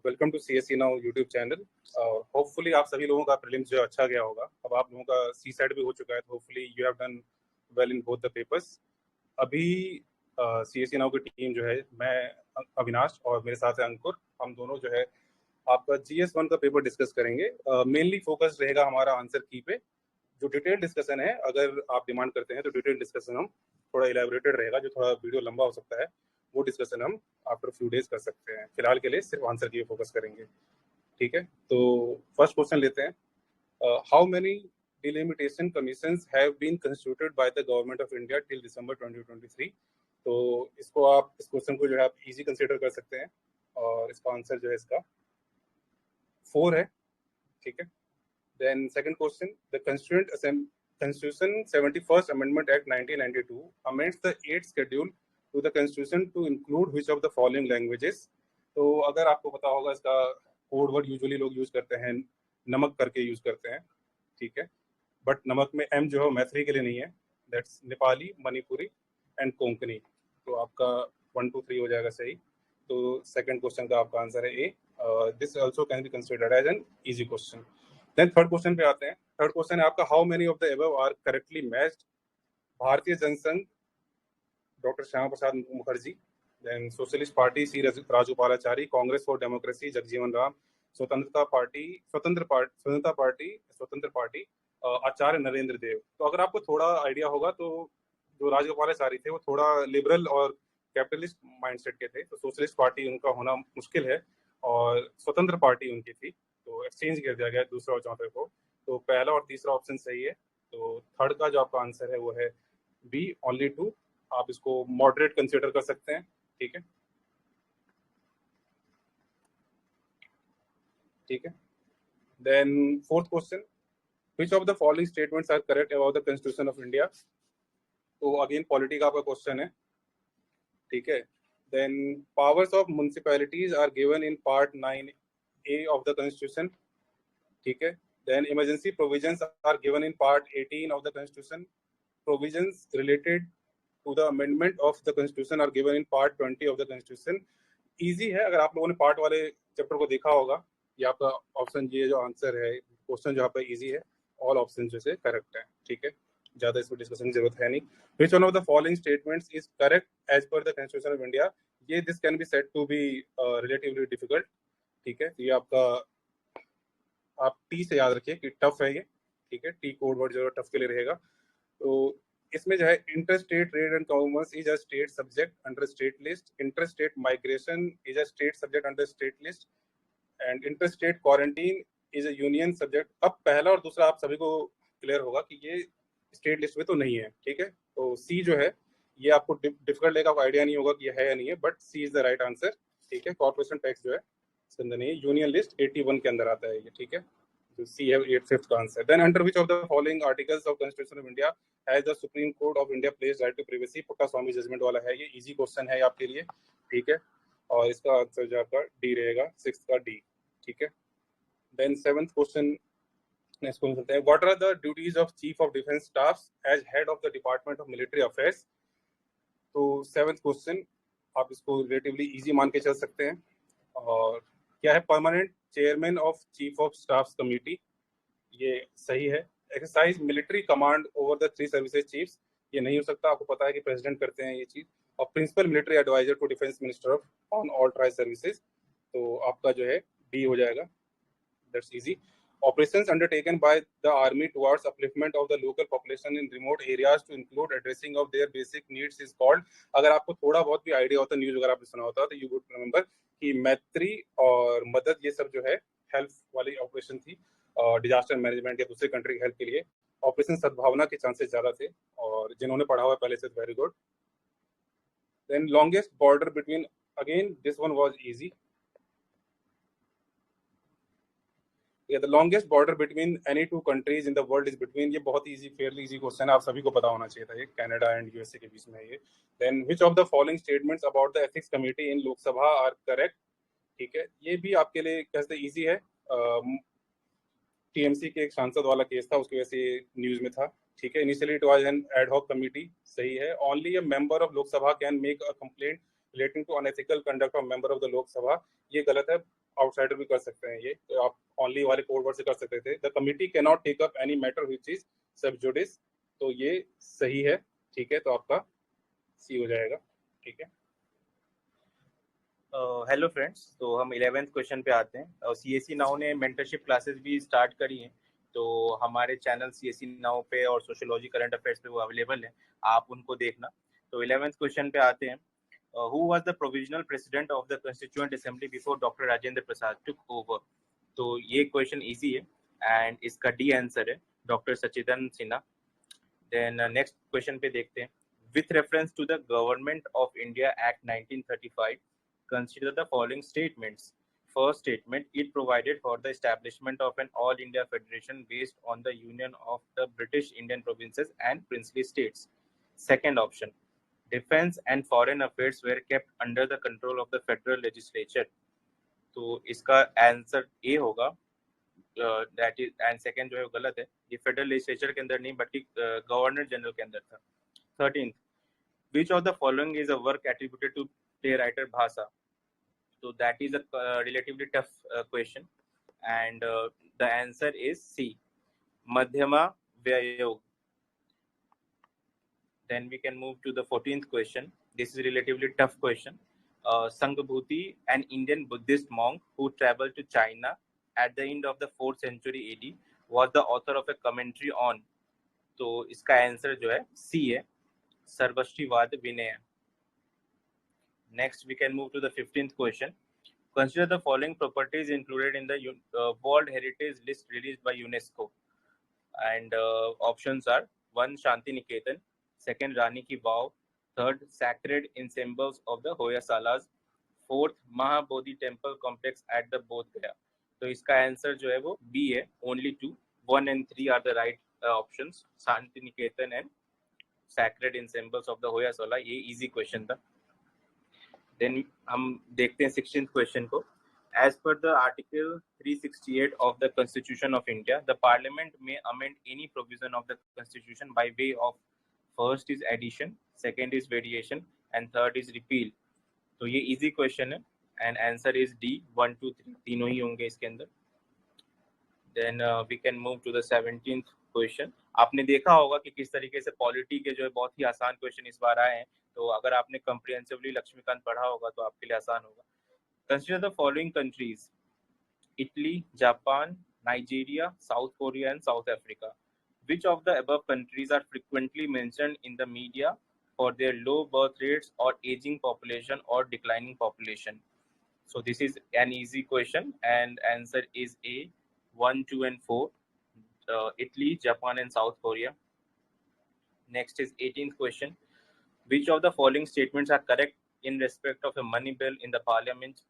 Welcome to CSE now YouTube channel. Hopefully आप सभी लोगों का प्रीलिम्स जो अच्छा गया होगा। अब आप लोगों का सी सेट भी हो चुका है, तो hopefully you have done well in both the papers. अभी CSE नाउ की टीम जो है, मैं अविनाश और मेरे साथ है अंकुर, हम दोनों जो है आपका GS1 का पेपर डिस्कस करेंगे। मेनली फोकस रहेगा हमारा आंसर की पे। जो डिटेल डिस्कशन है, अगर आप डिमांड करते हैं तो डिटेल डिस्कशन हम थोड़ा इलेबोरेटेड रहेगा, जो थोड़ा वीडियो लंबा हो सकता है, वो डिस्कशन हम आफ्टर फ्यू डेज कर सकते हैं। फिलहाल के लिए सिर्फ आंसर की फोकस करेंगे, ठीक है। तो फर्स्ट क्वेश्चन लेते हैं। How many delimitation commissions have been constituted by the government of India till December 2023? तो इसको आप, इस क्वेश्चन को जो है आप इजी कंसीडर कर सकते हैं, और इसका आंसर जो है इसका 4 है, ठीक है। Then second question, the Constitution 71st Amendment Act 1992 amends the 8th schedule to the Constitution to include which of the following languages? तो अगर आपको पता होगा, इसका कोड वर्ड यूजुअली लोग यूज करते हैं नमक करके यूज करते हैं, ठीक है। बट नमक में एम जो है मैथिली के लिए नहीं है, दैट्स नेपाली, मणिपुरी एंड कोंकणी। तो आपका 1 2 3 हो जाएगा सही। तो सेकंड क्वेश्चन का आपका आंसर है A. This also can be considered as an easy question. Then third question पे आते हैं। थर्ड क्वेश्चन है आपका, how many of the above are correctly matched? Bharatiya Jana Sangh doctor Shyama Prasad Mukherjee, then socialist party C Rajagopalachari, Congress for democracy Jagjivan Ram, Swatantrata party आचार्य नरेंद्र देव। तो अगर आपको थोड़ा idea होगा तो जो राजगोपालाचारी थे वो थोड़ा लिबरल और कैपिटलिस्ट माइंडसेट के थे, तो सोशलिस्ट पार्टी उनका होना मुश्किल है, और स्वतंत्र पार्टी उनकी थी, तो एक्सचेंज कर दिया गया दूसरा और चौथे को। तो पहला और तीसरा ऑप्शन सही है। तो थर्ड का जो आपका आंसर है वो है बी, ओनली 2। आप इसको मॉडरेट कंसीडर कर सकते हैं, ठीक है, ठीक है। Then fourth question, which of the following statements are correct about the constitution of India? तो अगेन पॉलिटी का आपका क्वेश्चन है, ठीक है। Then powers of municipalities are given in part 9A of the constitution, ठीक है। Then emergency provisions are given in part 18 of the constitution. Provisions related to the amendment of the constitution are given in part 20 of the constitution। Easy है, अगर आप लोगों ने part वाले chapter को देखा होगा। ये आपका ऑप्शन, ये जो आंसर है क्वेश्चन जो आपका इजी है, ऑल ऑप्शन जो से करेक्ट है, ठीक है, ज्यादा इसमें डिस्कशन की जरूरत है नहीं। Which one of the following statements is correct as per the constitution of India? ये this can be said to be relatively difficult, ठीक है। ये आपका, आप टी से याद रखिए कि टफ है ये, ठीक है। टी कोड वर्ड जो टफ के लिए रहेगा। तो इसमें जो है, inter state trade and commerce is a state subject under state list, inter state migration is a state subject under state list, and inter state quarantine is a union subject. अब पहला और दूसरा आप सभी को क्लियर होगा कि ये स्टेट लिस्ट में तो नहीं है, ठीक है। तो सी जो है ये आपको डिफिकल्ट लगेगा, आपको आइडिया नहीं होगा कि ये है या नहीं है, but C is the right answer, ठीक है। कॉर्पोरेशन टैक्स जो है इसके अंदर नहीं है, यूनियन लिस्ट 81 के अंदर आता है ये, ठीक है। तो सी है 8th का answer. Then under which of the following articles of constitution of India has the supreme court of India placed right to privacy? Puttaswamy judgment वाला है ये, इजी क्वेश्चन है आपके लिए, ठीक है। और इसका आंसर जो आपका डी रहेगा, 6th का डी, ठीक है। Then 7th question, next question चलते हैं। What are the duties of chief of defence staff as head of the department of military affairs? तो 7th क्वेश्चन आप इसको रिलेटिवली इजी मान के चल सकते हैं। और क्या है, permanent chairman of chief of staff committee, ये सही है। Exercise military command over the 3 services chiefs, ये नहीं हो सकता, आपको पता है कि प्रेसिडेंट करते हैं ये चीज। और principal military adviser to defence minister of on all tri services, तो आपका जो है डी हो जाएगा, that's easy. Operations undertaken by the army towards upliftment of the local population in remote areas to include addressing of their basic needs is called। अगर आपको थोड़ा बहुत भी आइडिया होता, न्यूज अगर आपने सुना होता, तो यू वुड रिमेंबर कि मैत्री और मदद, ये सब जो है हेल्प वाली ऑपरेशन थी, डिजास्टर मैनेजमेंट या दूसरे कंट्री की हेल्प के लिए। ऑपरेशन सद्भावना के चांसेस ज्यादा थे, और जिन्होंने पढ़ा हुआ पहले से, very good. Then longest border between, again this one was easy. The longest border between any two countries in the world is between, ये बहुत इजी, फेयरली इजी क्वेश्चन है, आप सभी को पता होना चाहिए था, ये कनाडा एंड यूएसए के बीच में है ये। Then which of the following statements about the ethics committee in Lok Sabha are correct? ठीक है, ये भी आपके लिए कैसे इजी है। टीएमसी के एक सांसद वाला केस था, उसकी वजह से न्यूज में था, ठीक है। Initially it was an ad hoc committee, सही है। Only a member of Lok Sabha can make a complaint relating to unethical conduct of member of the Lok Sabha, ये गलत है। आउटसाइडर भी कर सकते हैं ये, तो आप ओनली वाले कोड वर्ड से कर सकते थे। The committee can not take up any matter which is sub judice, तो ये सही है, ठीक है, तो आपका सी हो जाएगा, ठीक है। हेलो फ्रेंड्स, तो हम 11th क्वेश्चन पे आते हैं। और CSE नाउ ने मेंटरशिप क्लासेस भी स्टार्ट करी हैं, तो हमारे चैनल CSE नाउ पे और सोशियोलॉजी करंट अफेयर्स पे वो अवेलेबल है, आप उनको देखना। तो 11th क्वेश्चन पे आते हैं। Who was the provisional president of the Constituent Assembly before Dr. Rajendra Prasad took over? तो ये क्वेश्चन इजी है एंड इसका डी आंसर है doctor Sachidanand Sinha. Then next question पे देखते हैं। With reference to the Government of India Act 1935, consider the following statements. First statement, it provided for the establishment of an all India federation based on the union of the British Indian provinces and princely states. Second option, defense and foreign affairs were kept under the control of the federal legislature. तो इसका answer A होगा, that is, and second जो है वो गलत है, ये federal legislature के अंदर नहीं बल्कि गवर्नर जनरल के अंदर था। 13th, which of the following is a work attributed to playwright Bhasa? So that is a relatively tough question, and the answer is C, Madhyama Vyayog. Then we can move to the 14th question. This is a relatively tough question. Sanghbhuti, an Indian Buddhist monk who traveled to China at the end of the 4th century AD, was the author of a commentary on. तो इसका answer जो है C है, सर्वश्रीवाद विनय। Next, we can move to the 15th question. Consider the following properties included in the World Heritage List released by UNESCO. And options are 1. Shanti Niketan, 2nd Rani Ki Vav, 3rd Sacred Ensembles of the Hoysalas, 4th Mahabodhi Temple Complex at the Bodh Gaya. तो इसका answer जो है वो B है, only 2, 1 and 3 are the right options, Shanti Niketan and Sacred Ensembles of the Hoysala। ये easy question था। Then हम देखते हैं 16th question को। As per the Article 368 of the Constitution of India, the Parliament may amend any provision of the Constitution by way of, first is addition, second is variation, and third is repeal। तो ये easy question है, and answer is D, 1, 2, 3 तीनों ही होंगे इसके अंदर। Then we can move to the 17th question। आपने देखा होगा कि किस तरीके से पॉलिटी के जो है बहुत ही आसान क्वेश्चन इस बार आए हैं, तो अगर आपने कंप्रिहेंसिवली लक्ष्मीकांत पढ़ा होगा तो आपके लिए आसान होगा। Consider the following countries: Italy, Japan, Nigeria, South Korea, and South Africa. Which of the above countries are frequently mentioned in the media for their low birth rates or aging population or declining population? So this is an easy question, and answer is A, 1, 2, and 4. Italy, Japan, and South Korea. Next is 18th question. Which of the following statements are correct in respect of a money bill in the parliament?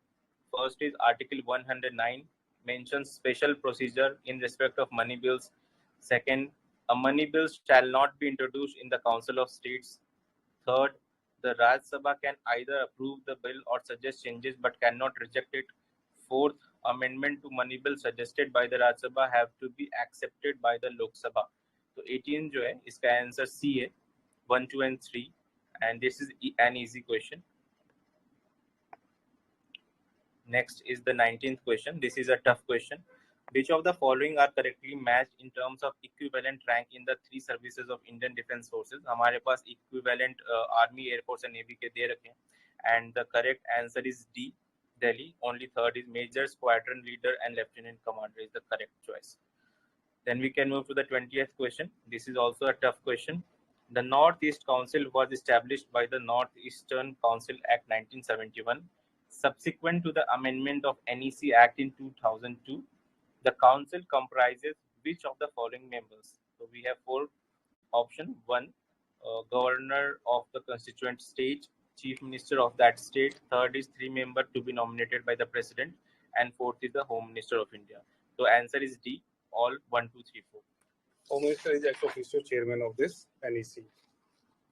First is Article 109 mentions special procedure in respect of money bills. Second, a money bill shall not be introduced in the Council of States. Third, the Raj Sabha can either approve the bill or suggest changes but cannot reject it. Fourth, amendment to money bill suggested by the Raj Sabha have to be accepted by the Lok Sabha। तो 18 जो है इसका answer C है, 1, 2, and 3, and this is an easy question। Next is the 19th question. This is a tough question. Which of the following are correctly matched in terms of equivalent rank in the 3 services of Indian Defence Forces? हमारे पास equivalent Army, Air Force and Navy के दे रखे हैं, and the correct answer is D, Delhi. Only third is Major, Squadron Leader and Lieutenant Commander is the correct choice। Then we can move to the 20th question. This is also a tough question. The Northeast Council was established by the Northeastern Council Act 1971. Subsequent to the amendment of NEC Act in 2002, the council comprises which of the following members? So we have 4 options. 1, governor of the constituent state, chief minister of that state. Third is 3 members to be nominated by the president, and fourth is the home minister of India। So answer is D, all 1, 2, 3, 4। Home Minister is ex officio chairman of this NEC।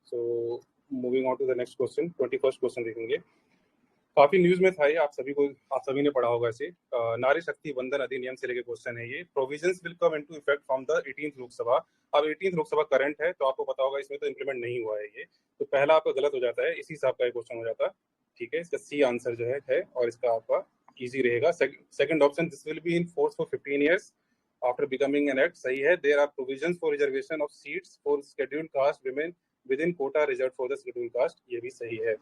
So moving on to the next question, 21st question देखेंगे। काफी news में था ये, आप सभी ने पढ़ा होगा इसे। नारी शक्ति वंदन अधिनियम से लेके क्वेश्चन है ये। Provisions will come into effect from the 18th Lok Sabha. अब 18th लोकसभा करंट है, तो आपको पता होगा इसमें तो इंप्लीमेंट नहीं हुआ है ये, तो पहला आपका गलत हो जाता है, इसी हिसाब का क्वेश्चन हो जाता है, ठीक है। इसका सी आंसर जो है और इसका आपका इजी रहेगा. Second option, this will be in force for 15 years after becoming an act, सही है. There are provisions for reservation of seats for scheduled caste women within quota reserve for the scheduled caste, ये भी सही है.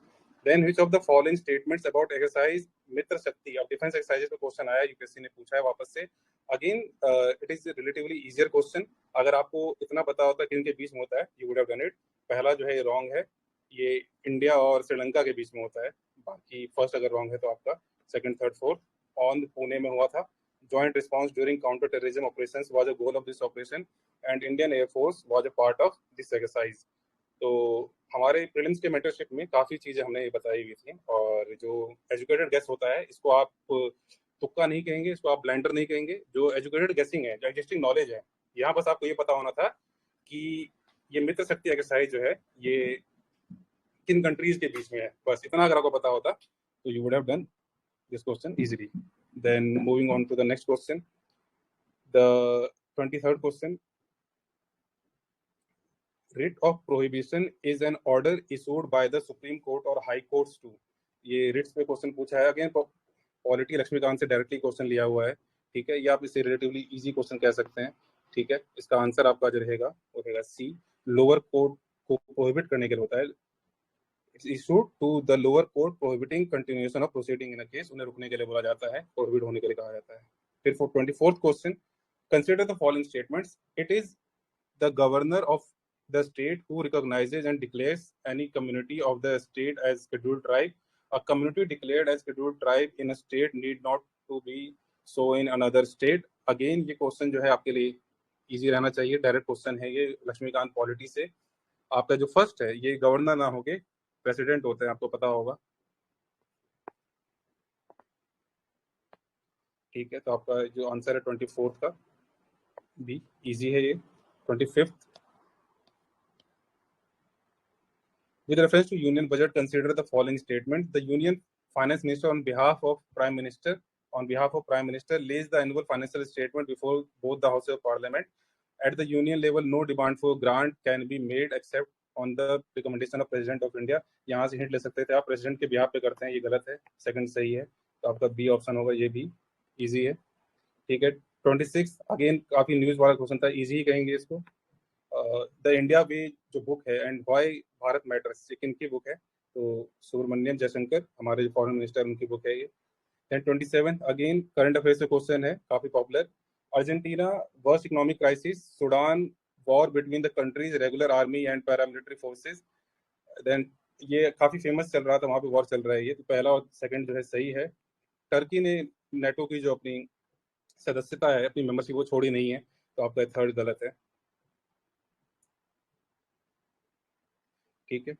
Then which of the following statements about exercise Mitra Shakti, अब defence exercises पे question आया, UPSC ने पूछा है वापस से. Again it is relatively easier question. अगर आपको इतना पता होता कि इनके बीच में होता है, you would have done it. पहला जो है ये रॉन्ग है, ये इंडिया और श्रीलंका के बीच में होता है. बाकी फर्स्ट अगर रॉन्ग है तो आपका second, third, fourth on Pune में हुआ था. Joint response during counter-terrorism operations was a goal of this operation, and Indian Air Force was a part of this exercise. तो हमारे प्रीलिम्स के मेंटरशिप में काफ़ी चीज़ें हमने बताई हुई थी, और जो एजुकेटेड गेस होता है इसको आप तुक्का नहीं कहेंगे, इसको आप ब्लाइंडर नहीं कहेंगे. जो एजुकेटेड गेसिंग है, जो एग्जिस्टिंग नॉलेज है, यहाँ बस आपको ये पता होना था कि ये मित्र शक्ति एक्सरसाइज जो है ये किन कंट्रीज के बीच में है. बस इतना अगर आपको पता होता तो you would have done this question easily. Then moving on to the next question, the 23rd question, writ of prohibition is an order issued by the Supreme Court or High Courts too. ये writs पे question पूछा है. Again polity Laxmikant से directly question लिया हुआ है, ठीक है. ये आप इसे रिलेटिवली इजी क्वेश्चन कह सकते हैं, ठीक है. इसका आंसर आपका जो रहेगा वो रहेगा सी. लोअर कोर्ट को प्रोहिबिट करने के लिए होता है. It's issued to the lower court prohibiting continuation of proceeding in a case. उन्हें रुकने के लिए बोला जाता है, prohibit होने के लिए कहा जाता है. फिर for 24th question, consider the following statements. It is the governor of the state who recognizes and declares any community of the state as scheduled tribe. A community declared as scheduled tribe in a state need not to be so in another state. Again ये question जो है आपके लिए easy रहना चाहिए. Direct question है ये Laxmikant polity से. आपका जो फर्स्ट है ये गवर्नर ना होके प्रेसिडेंट होते हैं, आपको पता होगा, ठीक है. तो आपका जो आंसर है 24th का भी इजी है. ये 25th, with reference to union budget, consider the following statement. The union finance minister on behalf of prime minister lays the annual financial statement before both the houses of parliament. At the union level, no demand for grant can be made except on the recommendation of president of India. यहाँ से hint ले सकते थे आप, president के behalf पे करते हैं, ये गलत है. सेकंड सही है, तो आपका बी ऑप्शन होगा, ये भी इजी है, ठीक है. 26 अगेन काफी न्यूज वाला क्वेश्चन था, इजी ही कहेंगे इसको. द इंडिया वे जो बुक है एंड व्हाई भारत मैटर्स, ये किनकी बुक है? तो सुब्रमण्यम जयशंकर, हमारे जो फॉरेन मिनिस्टर, उनकी बुक है ये. देन 27 अगेन करंट अफेयर्स से क्वेश्चन है, काफी popular. Argentina worst economic crisis, Sudan war between the countries regular army and paramilitary forces. Then ये काफी फेमस चल रहा था, वहां पे वॉर चल रहा है ये. तो पहला और सेकंड जो है सही है. टर्की ने नेटो की जो अपनी सदस्यता है, अपनी मेंबरशिप, वो छोड़ी नहीं है, तो आपका थर्ड गलत है, ठीक है.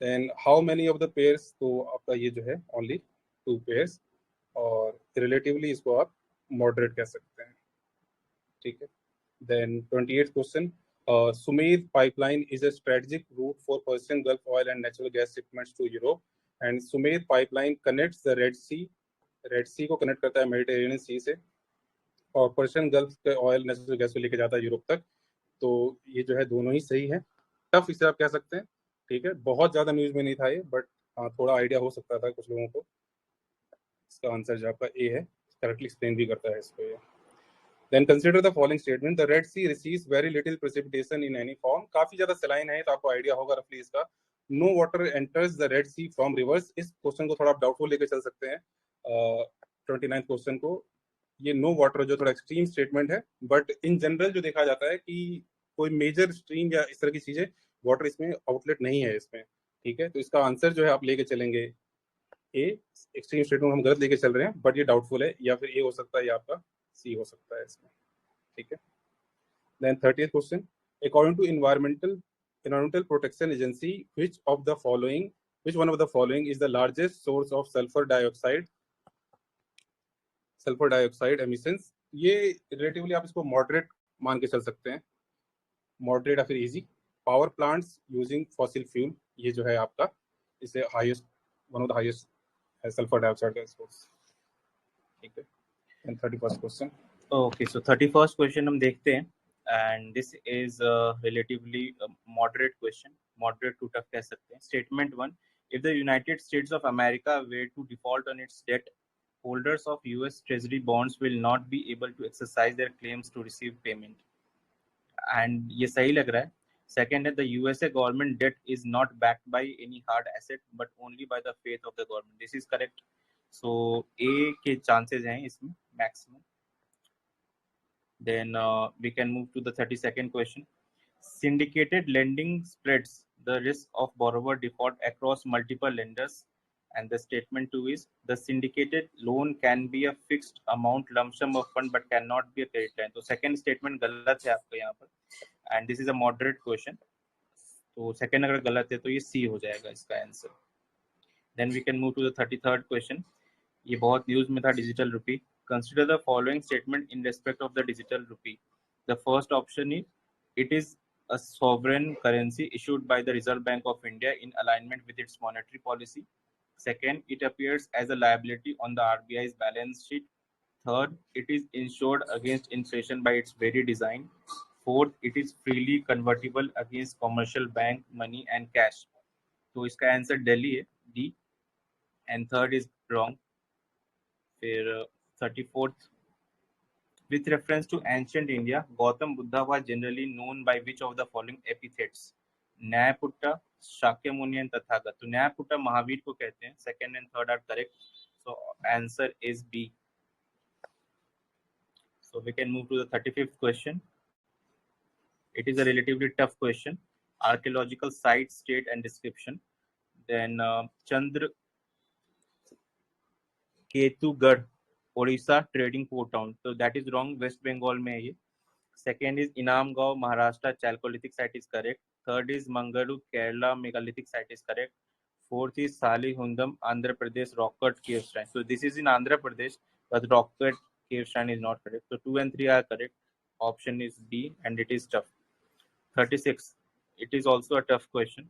Then how many of the pairs, तो आपका ये जो है ओनली 2 पेयर्स, और रिलेटिवली इसको आप मॉडरेट कह सकते हैं, ठीक है. Then 28th question, Sumed pipeline is a strategic route for Persian Gulf oil and natural gas shipments to Europe, and Sumed pipeline connects the Red Sea को कनेक्ट करता है मेडिटेरेनियन सी से, और पर्शियन गल्फ के ऑयल नेचुरल गैस को लेके जाता है यूरोप तक. तो ये जो है दोनों ही सही है. टफ इसे आप कह सकते हैं, ठीक है. बहुत ज्यादा न्यूज में नहीं था ये, बट हाँ थोड़ा आइडिया हो सकता था कुछ लोगों को. इसका आंसर जो आपका ए है, करेक्टली एक्सप्लेन भी करता है इसको ये. Then consider the following statement. The Red Sea receives very little precipitation in any form. काफी ज्यादा सलाइन है, तो आपको आइडिया होगा रफली इसका. No water enters the Red Sea from rivers. इस क्वेश्चन को थोड़ा आप डाउटफुल लेके चल सकते हैं. 29th क्वेश्चन को, ये नो वाटर जो थोड़ा एक्सट्रीम स्टेटमेंट है, बट इन जनरल जो देखा जाता है कि कोई मेजर स्ट्रीम या इस तरह की चीजें, वाटर इसमें आउटलेट नहीं है इसमें, ठीक है. तो इसका आंसर जो है आप लेके चलेंगे ए. एक्सट्रीम स्टेटमेंट हम गलत लेके चल रहे हैं, बट ये डाउटफुल है, या फिर ए हो सकता है या आपका सी हो सकता है इसमें, ठीक है. Then 30th question, according to environmental protection agency, which one of the following is the largest source of sulfur dioxide emissions? ये रिलेटिवली आप इसको मॉडरेट मान के चल सकते हैं, मॉडरेट या फिर easy. Power plants using fossil fuel, ये जो है आपका इसे highest, one of the highest है सल्फर डाइऑक्साइड का सोर्स, ठीक है. And 31st question. Okay, so 31st question हम देखते हैं, and this is relatively moderate question, moderate to tough कह सकते हैं. Statement 1, if the United States of America were to default on its debt, holders of US Treasury bonds will not be able to exercise their claims to receive payment. And ये सही लग रहा है. Second है, the USA government debt is not backed by any hard asset but only by the faith of the government. This is correct. So A के chances हैं इसमें maximum. Then we can move to the 32nd question. Syndicated lending spreads the risk of borrower default across multiple lenders. And the statement 2 is the syndicated loan can be a fixed amount lump sum of fund but cannot be a credit line. तो second statement गलत है आपका यहाँ पर. And this is a moderate question. तो second अगर गलत है तो ये C हो जाएगा इसका answer. Then we can move to the 33rd question. ये बहुत न्यूज में था digital rupee. Consider the following statement in respect of the digital rupee. The first option is it is a sovereign currency issued by the Reserve Bank of India in alignment with its monetary policy. Second, it appears as a liability on the RBI's balance sheet. Third, it is insured against inflation by its very design. Fourth, it is freely convertible against commercial bank money and cash. तो इसका answer Delhi है D. And third is wrong. फिर 34th. With reference to ancient India, Gautam Buddha was generally known by which of the following epithets? Nyayaputta, Shakyamuni and Tathagat. तो न्यायपुट्टा महावीर को कहते हैं. Second and third are correct. So answer is B. So we can move to the 35th question. It is a relatively tough question. Archaeological site, state and description. Then Chandra Ketugarh, Odisha trading port town. So that is wrong. West Bengal में है ये. Second is Inamgaon, Maharashtra Chalcolithic site is correct. Third is Mangaluru, Kerala megalithic site is correct. Fourth is Salihundam, Andhra Pradesh rock cut cave shrine. So this is in Andhra Pradesh, but rock cut cave shrine is not correct. So 2 and 3 are correct. Option is B, and it is tough. 36. It is also a tough question.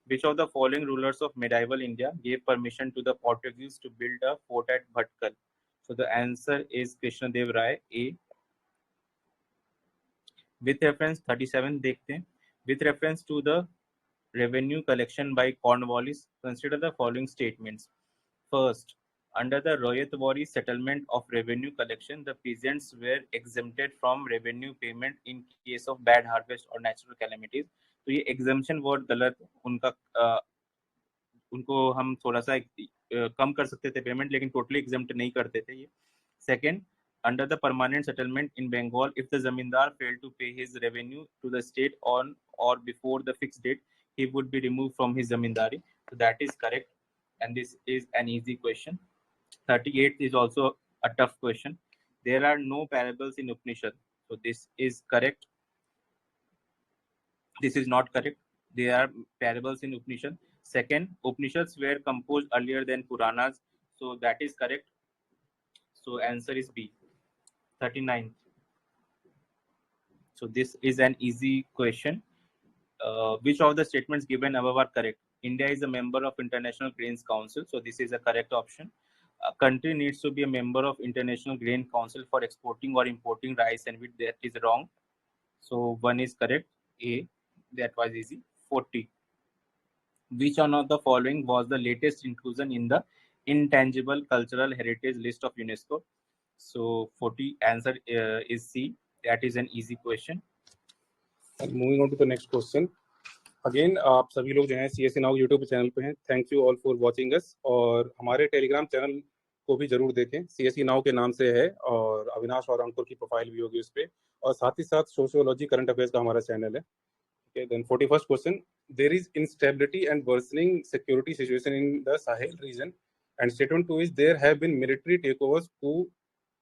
Which of the following rulers of medieval India gave permission to the Portuguese to build a fort at Bhatkal? So the answer is Krishnadev Rai, A. With reference 37 देखते हैं. With reference to the revenue collection by Cornwallis, consider the following statements. First, under the Royatwari settlement of revenue collection, the peasants were exempted from revenue payment in case of bad harvest or natural calamities. तो ये exemption word गलत उनका उनको हम थोड़ा सा कम कर सकते थे पेमेंट, लेकिन टोटली एग्जेम्प्ट नहीं करते थे ये. Second, under the permanent settlement in Bengal, if the zamindar failed to pay his revenue to the state on or before the fixed date, he would be removed from his zamindari. So that is correct, and this is an easy question. 38 is also a tough question. There are no parables in Upanishad. So this is correct. This is not correct. There are parables in Upanishad. Second, Upanishads were composed earlier than Puranas. So that is correct. So answer is B. 39. So this is an easy question. Which of the statements given above are correct? India is a member of International Grains Council. So this is a correct option. A country needs to be a member of International Grain Council for exporting or importing rice and wheat. That is wrong. So one is correct. A. That was easy. 40. Which one of the following was the latest inclusion in the Intangible Cultural Heritage List of UNESCO? So 40 answer is C. That is an easy question. And moving on to the next question. Again, आप सभी लोग जो हैं CSE Now YouTube channel पे हैं. Thank you all for watching us. और हमारे Telegram channel को भी जरूर देखें. CSE Now के नाम से है और अविनाश और अंकुर की प्रोफाइल भी होगी उस पे. और साथ ही साथ सोशियोलॉजी करंट अफेयर्स का हमारा चैनल है. Okay, then 41st question. There is instability and worsening security situation in the Sahel region. And statement 2 is there have been military takeovers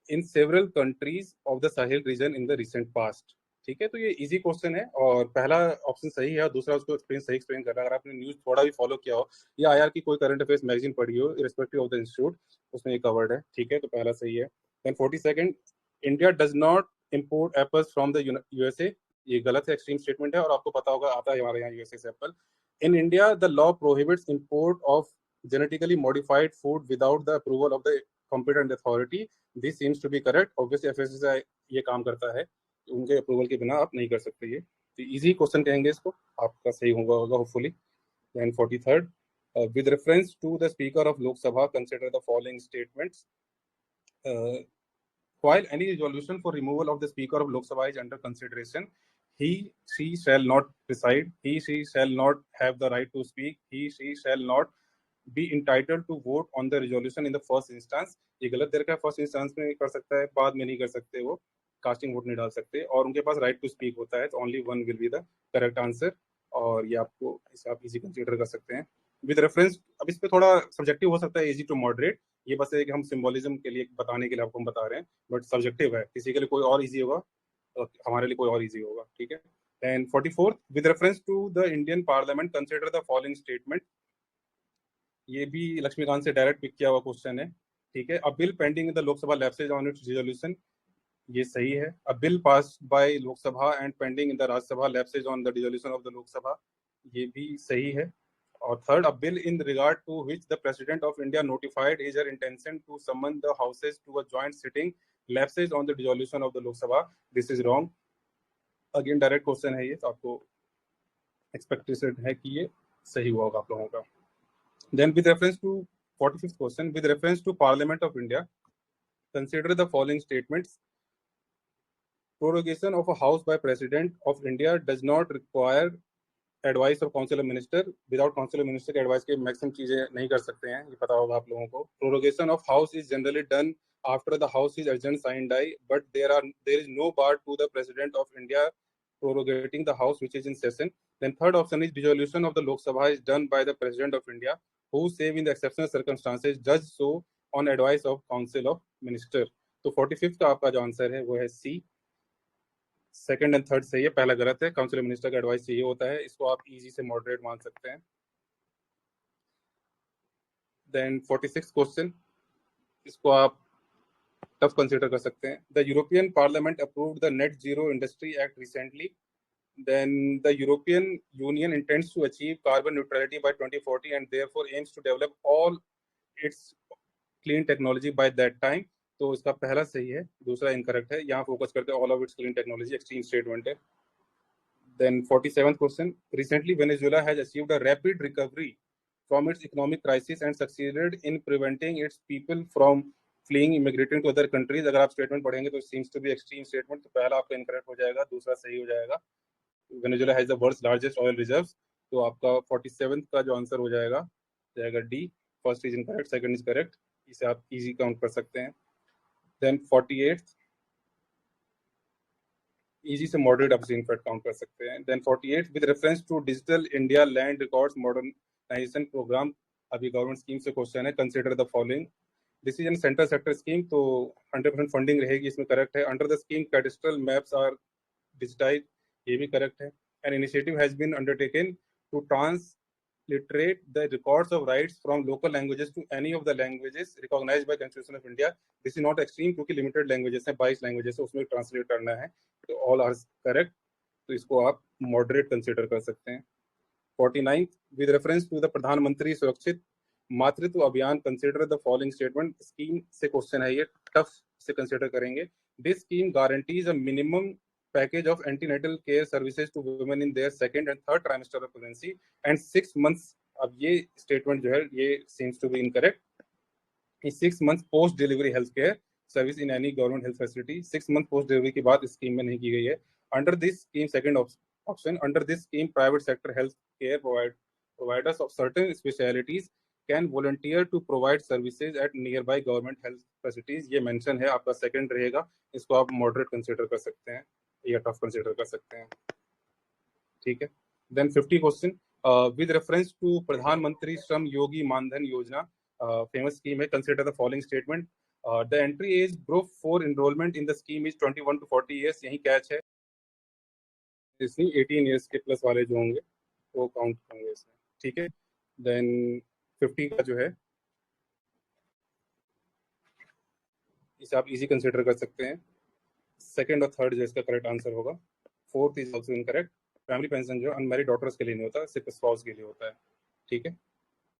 in several countries of the Sahel region in the recent past. ठीक है, तो ये easy question है और पहला option सही है और दूसरा उसको सही एक्सप्लेन कर रहा है. अगर आपने न्यूज थोड़ा भी फॉलो किया हो या आईआर की कोई करंट अफेयर्स मैगजीन पढ़ी हो इररिस्पेक्टिव ऑफ द इंस्टीट्यूट, उसमें ये कवर्ड है. ठीक है, तो पहला सही है. Then 42nd, India does not import apples from the USA. ये गलत है, एक्सट्रीम स्टेटमेंट है और आपको पता होगा आता है हमारे यहाँ यूएसए से Apple. In India the law prohibits import of genetically modified food without the approval of the competent authority. This seems to be correct. Obviously FSSAI ये काम करता है, उनके अप्रूवल के बिना आप नहीं कर सकते. ये तो इजी क्वेश्चन कहेंगे इसको, आपका सही होगा hopefully. Then 43rd, with reference to the speaker of Lok Sabha, consider the following statements. while any resolution for removal of the Speaker of Lok Sabha is under consideration, she shall not preside, she shall not have the right to speak, she shall not be entitled to vote on the resolution in the first instance. ये गलत दे रखा है, first instance में कर सकता है, बाद में नहीं कर सकते, वो कास्टिंग वोट नहीं डाल सकते, और उनके पास राइट टू स्पीक होता है, तो only one will be the correct answer, और ये आपको इसे आप इजी कंसीडर कर सकते हैं विद रेफरेंस। अब इस पे थोड़ा सब्जेक्टिव हो सकता है, इजी टू मॉडरेट, ये बस है कि हम सिंबोलिज्म के लिए बताने के लिए आपको हम बता रहे हैं, बट सब्जेक्टिव है, किसी के लिए कोई और इजी होगा, हमारे लिए कोई और इजी होगा, ठीक है। And 44 with reference to the Indian parliament consider the following statement, ये भी लक्ष्मीकांत से डायरेक्ट पिक किया हुआ क्वेश्चन है, ठीक है। A bill pending in the Lok Sabha lapses on its resolution, ये सही है। A bill pass by Lok Sabha and pending in the Rajya Sabha lapses on the resolution of the Lok Sabha, ये भी सही है। और third, a bill in regard to which the president of India notified his intention to summon the houses to a joint sitting lapses on the resolution of the Lok Sabha, this is wrong. Again direct question है ये, तो आपको expectation है कि ये सही हुआ होगा आप लोगों का। Then with reference to 45th question, with reference to Parliament of India, consider the following statements. Prorogation of a house by President of India does not require advice of Council of Minister. Without Council of Minister के advice के maximum चीजें नहीं कर सकते हैं, ये पता होगा आप लोगों को। Prorogation of house is generally done after the house is adjourned sine die, but there is no bar to the President of India prorogating the house which is in session. Then third option is resolution of the Lok Sabha is done by the President of India, who save in the exceptional circumstances does so on advice of Council of Minister. तो 45th का आपका जो answer है वो है सी। Second and third सही है, पहला गलत है, काउंसिल ऑफ मिनिस्टर का एडवाइस चाहिए होता है, इसको आप इजी से मॉडरेट मान सकते हैं। देन 46th क्वेश्चन, इसको आप टफ कंसीडर कर सकते हैं। The European parliament approved the net zero industry act recently, then the European Union intends to achieve carbon neutrality by 2040 and therefore aims to develop all its clean technology by that time. तो इसका पहला सही है, दूसरा incorrect है, यहाँ focus करते हैं all of its clean technology, extreme statement है। Then 47th question, recently Venezuela has achieved a rapid recovery from its economic crisis and succeeded in preventing its people from fleeing, immigrating to other countries. अगर आप statement पढ़ेंगे तो seems to be extreme statement, तो पहला आपका incorrect हो जाएगा, दूसरा सही हो जाएगा। Venezuela has the world's largest oil reserves, तो आपका 47th का जो आंसर हो जाएगा D. First is incorrect, second is correct, इसे आप इजी काउंट कर सकते हैं। देन 48th इजी से मॉडरेट आप इनफैक्ट काउंट कर सकते हैं। Then 48th with reference to digital India land records modernisation programme, अभी गवर्नमेंट स्कीम से क्वेश्चन है, consider the following. This is an central sector scheme, तो 100% फंडिंग रहेगी, इसमें करेक्ट है। Under the scheme cadastral maps are digitise, ये भी correct है। An initiative has been undertaken to transliterate the records of rights from local languages to any of the languages recognized by Constitution of India. This is not extreme क्योंकि limited languages हैं, 22 languages है, उसमें translate करना है, तो all are correct, तो इसको आप moderate consider कर सकते हैं। 49th with reference to the प्रधानमंत्री सुरक्षित मातृत्व अभियान, consider the following statement। Scheme से क्वेश्चन है, ये टफ से कंसिडर करेंगे। This scheme guarantees a minimum package of antenatal care services to women in their second and third trimester of pregnancy and 6 months। अब ये स्टेटमेंट जो है ये seems to be incorrect। 6 months post delivery health care service in any government health facility, 6 months post delivery की बात scheme में नहीं की गई है। Under this scheme, second option, under this scheme private sector health care providers of certain specialties can volunteer to provide services at nearby government health facilities, ये mention है, आपका सेकंड रहेगा, इसको आप मॉडरेट कंसीडर कर सकते हैं या टफ कंसीडर कर सकते हैं, ठीक है। Then 50 question with reference to Pradhan Mantri Shram Yogi Maandhan Yojana, famous scheme है, consider the following statement. The entry age group 4 enrolment in the scheme is 21 to 40 years, यही कैच है, इसमें 18 years के प्लस वाले जो होंगे वो काउंट होंगे इसमें, ठीक है। देन 50 का जो है इसे आप इजी कंसीडर कर सकते हैं, सेकंड और थर्ड जो इसका करेक्ट आंसर होगा। Fourth is also incorrect. Family pension जो अनमैरिड डॉटर्स के लिए नहीं होता, सिर्फ स्पाउस के लिए होता है, ठीक है।